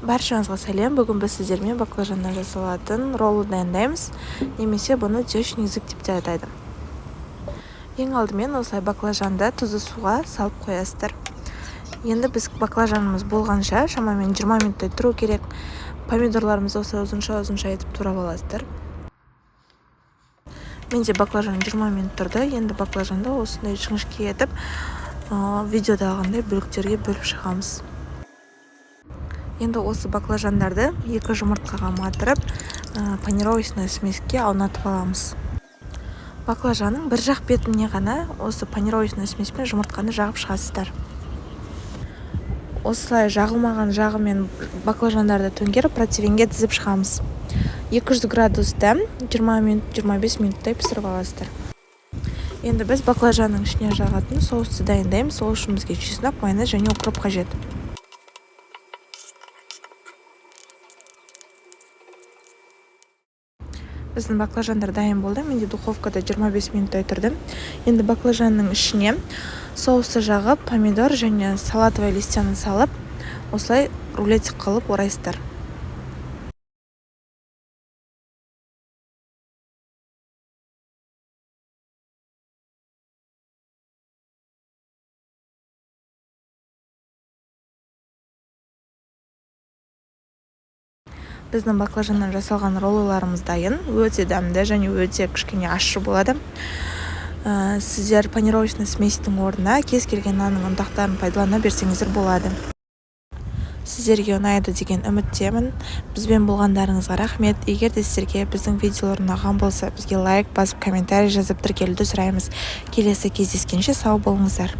Баршаңызға сәлем. Бүгін біз сіздермен баклажаннан жасалатын роллы дайындаймыз, немесе бұны тещин язык деп те атайды. Ең алдымен осылай баклажанды тұзды суға салып қоясыздар. Енді біз баклажанымыз болғанша шамамен 20 минуттай тұру керек. Помидорларымызды осылай ұзынша етіп турап аласыздар. Менде баклажан 20 минут тұрды. Енді баклажанды осындай жіңішке етіп видеодағындай бөліктерге бөліп шығамыз. Енді осы баклажандарды 2 жұмыртқаға матырып, панировочный смеске аунатып аламыз. Баклажанның бір жақ бетіне ғана осы панировочный смеспен жұмыртқаны жағып шығасыздар. Осылай жағылмаған жағымен баклажандарды төңкеріп противенге тізіп шығамыз. 200 градуста 20-25 минуттай пісіріп аласыздар. Енді біз баклажанның ішіне жағатын соусты дайындаймыз. Сол үшін бізге чеснок, майонез және укроп қажет. Біздің баклажандар дайын болды. Менде духовкада 25 минуттай тұрды. Енді баклажанның ішіне соусты жағып, помидор және салатовый листьяны салып, осылай рулетик қылып орайсыздар. Біздің баклажаннан жасалған роллыларымыз дайын. Өте дәмді және өте кішкене ащы болады. Сіздер панировочный сместің орнына кез келген нанның ұнтақтарын пайдалана берсеңіздер болады. Сіздерге ұнайды деген үміттемін. Бізбен болғандарыңызға рахмет. Егер де сіздерге біздің видеолар ұнаған болса, бізге лайк басып, комментарий жазып тіркелуді сұраймыз. Келесі кездескенше сау болыңыздар.